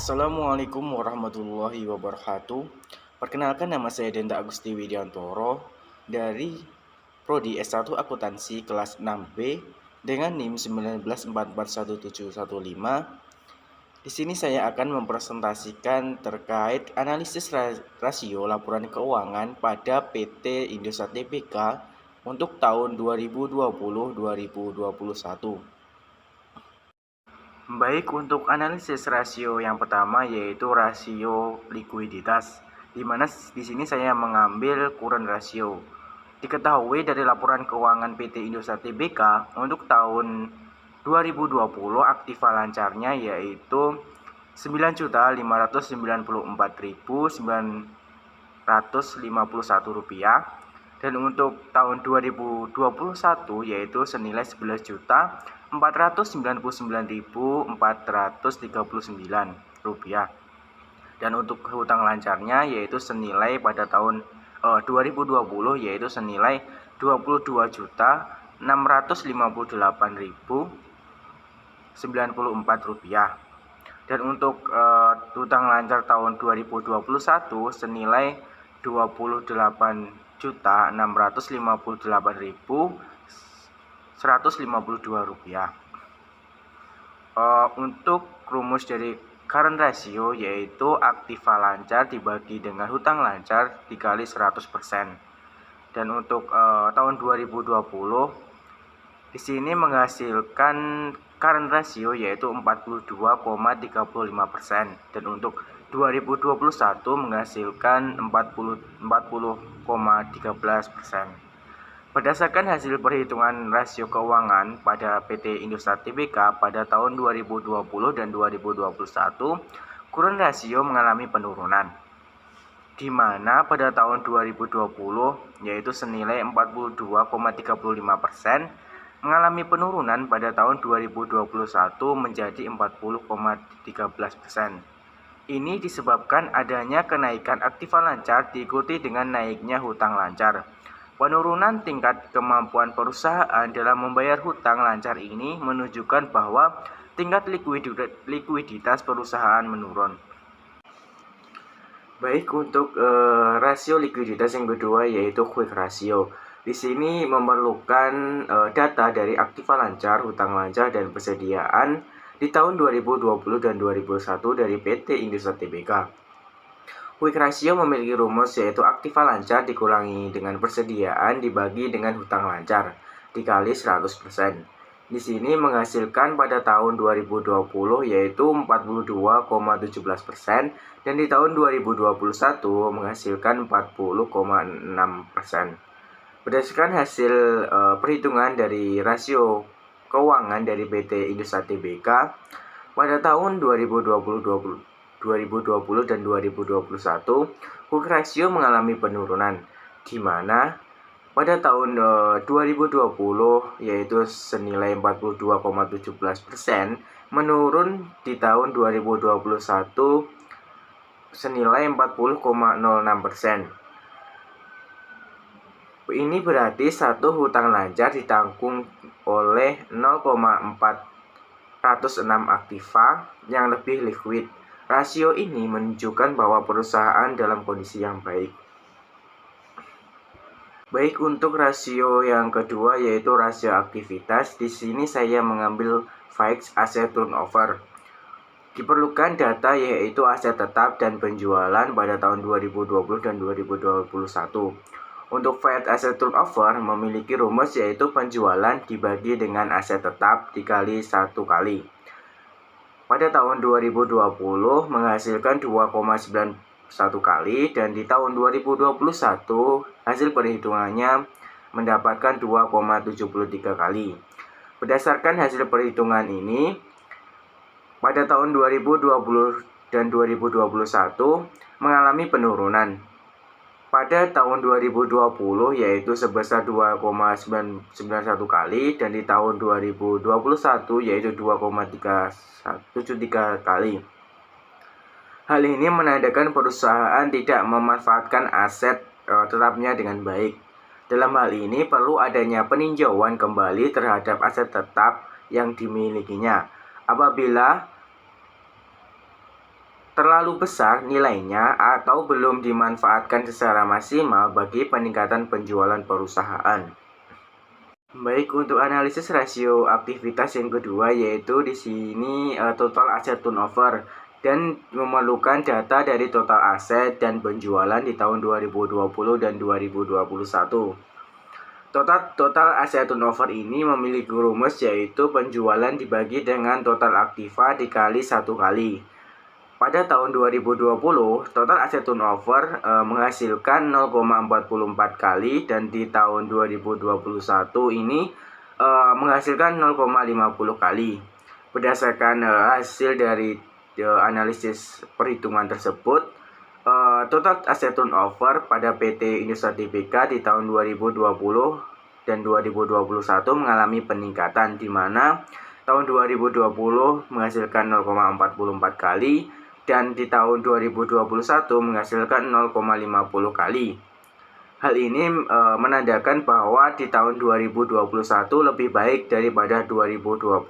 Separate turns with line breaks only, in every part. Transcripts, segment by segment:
Assalamualaikum warahmatullahi wabarakatuh. Perkenalkan, nama saya Denda Agusti Widiantoro dari Prodi S1 Akuntansi kelas 6B dengan NIM 194411715. Di sini saya akan mempresentasikan terkait analisis rasio laporan keuangan pada PT Indosat Tbk untuk tahun 2020-2021. Baik, untuk analisis rasio yang pertama yaitu rasio likuiditas, di mana di sini saya mengambil current ratio. Diketahui dari laporan keuangan PT Indosat Tbk untuk tahun 2020 aktiva lancarnya yaitu 9.594.951 rupiah, dan untuk tahun 2021 yaitu senilai 11.499.439 rupiah, dan untuk hutang lancarnya yaitu senilai pada tahun 2020 yaitu senilai 22.658.094 rupiah, dan untuk hutang lancar tahun 2021 senilai 28.658.152 rupiah. Untuk rumus dari current ratio yaitu aktiva lancar dibagi dengan hutang lancar dikali 100%. Dan untuk tahun 2020 di sini menghasilkan current ratio yaitu 42,35%, dan untuk 2021 menghasilkan 40,13%. Berdasarkan hasil perhitungan rasio keuangan pada PT Indosat Tbk pada tahun 2020 dan 2021, current ratio mengalami penurunan, di mana pada tahun 2020 yaitu senilai 42,35%, mengalami penurunan pada tahun 2021 menjadi 40,13%. Ini disebabkan adanya kenaikan aktiva lancar diikuti dengan naiknya hutang lancar. Penurunan tingkat kemampuan perusahaan dalam membayar hutang lancar ini menunjukkan bahwa tingkat likuiditas perusahaan menurun. Baik, untuk rasio likuiditas yang kedua yaitu quick ratio. Di sini memerlukan data dari aktiva lancar, hutang lancar, dan persediaan di tahun 2020 dan 2021 dari PT Indosat Tbk. Quick ratio memiliki rumus yaitu aktiva lancar dikurangi dengan persediaan dibagi dengan hutang lancar dikali 100%. Di sini menghasilkan pada tahun 2020 yaitu 42,17%, dan di tahun 2021 menghasilkan 40,6%. Berdasarkan hasil perhitungan dari rasio keuangan dari PT Indosat Tbk pada tahun 2020 dan 2021, quick ratio mengalami penurunan, di mana pada tahun 2020 yaitu senilai 42,17%, menurun di tahun 2021 senilai 40,06%. Ini berarti satu hutang lancar ditanggung oleh 0,406 aktiva yang lebih liquid. Rasio ini menunjukkan bahwa perusahaan dalam kondisi yang baik. Baik, untuk rasio yang kedua yaitu rasio aktivitas. Di sini saya mengambil fixed asset turnover. Diperlukan data yaitu aset tetap dan penjualan pada tahun 2020 dan 2021. Untuk fixed asset turnover memiliki rumus yaitu penjualan dibagi dengan aset tetap dikali 1 kali. Pada tahun 2020 menghasilkan 2,91 kali, dan di tahun 2021 hasil perhitungannya mendapatkan 2,73 kali. Berdasarkan hasil perhitungan ini, pada tahun 2020 dan 2021 mengalami penurunan. Pada tahun 2020 yaitu sebesar 2,991 kali, dan di tahun 2021 yaitu 2,373 kali. Hal ini menandakan perusahaan tidak memanfaatkan aset tetapnya dengan baik. Dalam hal ini perlu adanya peninjauan kembali terhadap aset tetap yang dimilikinya. Apabila terlalu besar nilainya atau belum dimanfaatkan secara maksimal bagi peningkatan penjualan perusahaan. Baik, untuk analisis rasio aktivitas yang kedua yaitu di sini total asset turnover dan memerlukan data dari total aset dan penjualan di tahun 2020 dan 2021. Total asset turnover ini memiliki rumus yaitu penjualan dibagi dengan total aktiva dikali 1 kali. Pada tahun 2020, total aset turnover menghasilkan 0,44 kali dan di tahun 2021 ini menghasilkan 0,50 kali. Berdasarkan hasil dari analisis perhitungan tersebut, total aset turnover pada PT Indosat Tbk di tahun 2020 dan 2021 mengalami peningkatan, di mana tahun 2020 menghasilkan 0,44 kali dan di tahun 2021 menghasilkan 0,50 kali. Hal ini menandakan bahwa di tahun 2021 lebih baik daripada 2020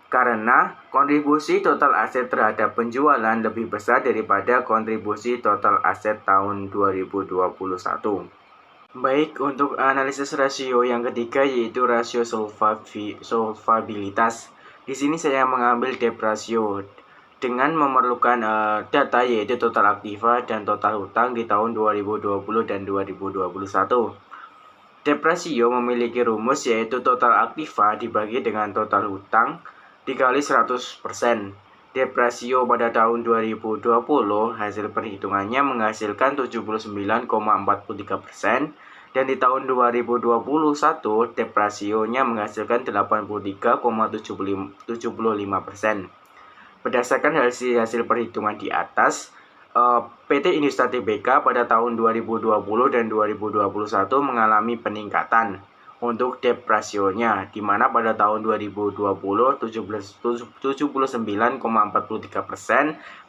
karena kontribusi total aset terhadap penjualan lebih besar daripada kontribusi total aset tahun 2021. Baik, untuk analisis rasio yang ketiga yaitu rasio solvabilitas. Di sini saya mengambil debt ratio dengan memerlukan data yaitu total aktiva dan total hutang di tahun 2020 dan 2021. Debt ratio memiliki rumus yaitu total aktiva dibagi dengan total hutang dikali 100%. Debt ratio pada tahun 2020 hasil perhitungannya menghasilkan 79,43% dan di tahun 2021 debt rasionya menghasilkan 83,75%. Berdasarkan hasil perhitungan di atas, PT Indosat Tbk pada tahun 2020 dan 2021 mengalami peningkatan untuk debt rasionya, di mana pada tahun 2020 79,43%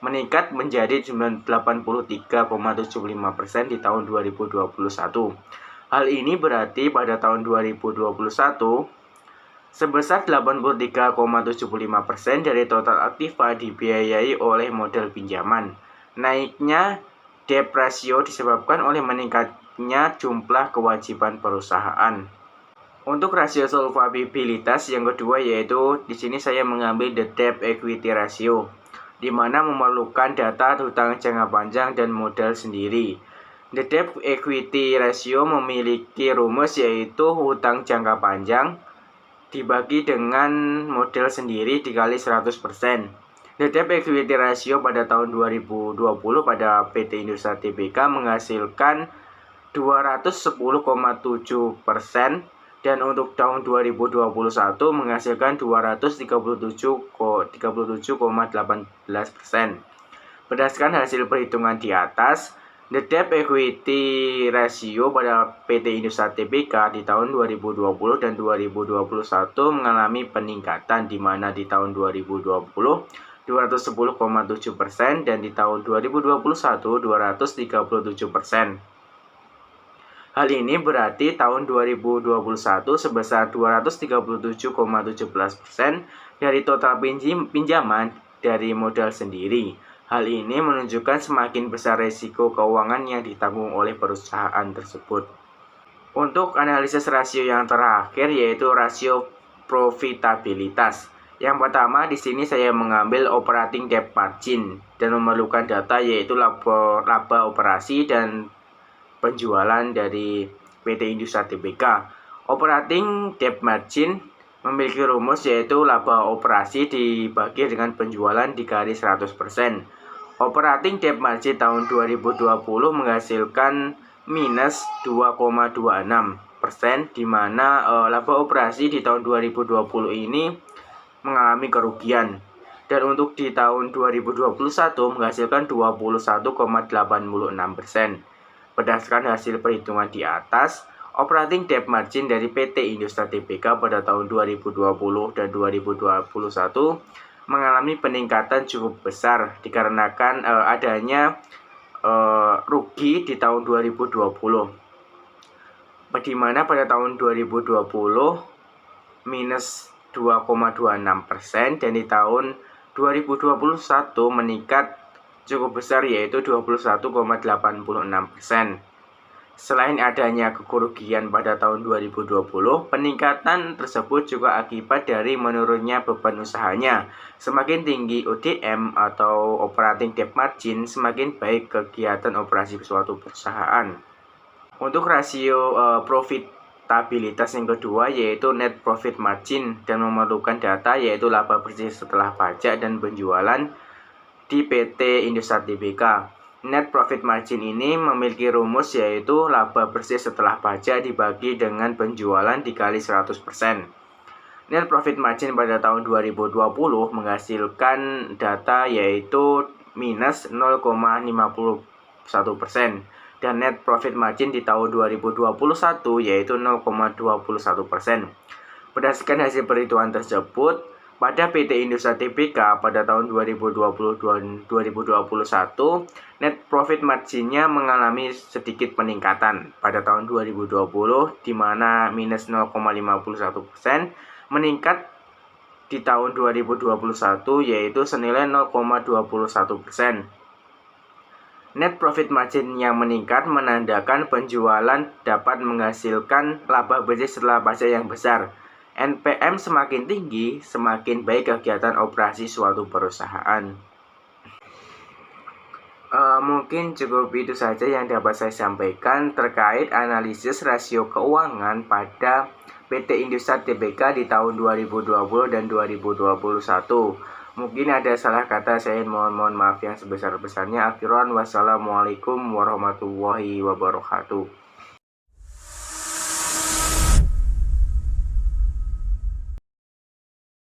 meningkat menjadi 83,75% di tahun 2021. Hal ini berarti pada tahun 2021 sebesar 83,75% dari total aktiva dibiayai oleh modal pinjaman. Naiknya debt ratio disebabkan oleh meningkatnya jumlah kewajiban perusahaan. Untuk rasio solvabilitas yang kedua yaitu di sini saya mengambil the debt equity ratio, di mana memerlukan data hutang jangka panjang dan modal sendiri. The debt equity ratio memiliki rumus yaitu hutang jangka panjang dibagi dengan modal sendiri dikali 100%. The debt equity ratio pada tahun 2020 pada PT Indosat Tbk menghasilkan 210,7% dan untuk tahun 2021 menghasilkan 237,18%. Berdasarkan hasil perhitungan di atas, the debt equity ratio pada PT Indosat Tbk di tahun 2020 dan 2021 mengalami peningkatan, di mana di tahun 2020 210,7% dan di tahun 2021 237%. Hal ini berarti tahun 2021 sebesar 237,17% dari total pinjaman dari modal sendiri. Hal ini menunjukkan semakin besar risiko keuangan yang ditanggung oleh perusahaan tersebut. Untuk analisis rasio yang terakhir yaitu rasio profitabilitas. Yang pertama di sini saya mengambil operating debt margin dan memerlukan data yaitu laba operasi dan penjualan dari PT Indosat Tbk. Operating debt margin memiliki rumus yaitu laba operasi dibagi dengan penjualan dikali 100%. Operating debt margin tahun 2020 menghasilkan minus 2,26%, di mana laba operasi di tahun 2020 ini mengalami kerugian. Dan untuk di tahun 2021 menghasilkan 21,86%. Berdasarkan hasil perhitungan di atas, operating debt margin dari PT Indosat Tbk pada tahun 2020 dan 2021 mengalami peningkatan cukup besar dikarenakan adanya rugi di tahun 2020, di mana pada tahun 2020 minus 2,26% dan di tahun 2021 meningkat cukup besar, yaitu 21,86%. Selain adanya kerugian pada tahun 2020, peningkatan tersebut juga akibat dari menurunnya beban usahanya. Semakin tinggi ODM atau operating debt margin, semakin baik kegiatan operasi suatu perusahaan. Untuk rasio profitabilitas yang kedua yaitu net profit margin, dan memerlukan data yaitu laba bersih setelah pajak dan penjualan di PT Indosat Tbk. Net profit margin ini memiliki rumus yaitu laba bersih setelah pajak dibagi dengan penjualan dikali 100%. Net profit margin pada tahun 2020 menghasilkan data yaitu minus 0,51%, dan net profit margin di tahun 2021 yaitu 0,21%. Berdasarkan hasil perhitungan tersebut, pada PT Indosat Tbk pada tahun 2020 dan 2021, net profit marginnya mengalami sedikit peningkatan pada tahun 2020, di mana minus 0,51%, meningkat di tahun 2021 yaitu senilai 0,21%. Net profit margin yang meningkat menandakan penjualan dapat menghasilkan laba bersih setelah pajak yang besar. NPM semakin tinggi, semakin baik kegiatan operasi suatu perusahaan. Mungkin cukup itu saja yang dapat saya sampaikan terkait analisis rasio keuangan pada PT Indosat Tbk di tahun 2020 dan 2021. Mungkin ada salah kata, saya mohon maaf yang sebesar-besarnya. Akhiran, wassalamualaikum warahmatullahi wabarakatuh.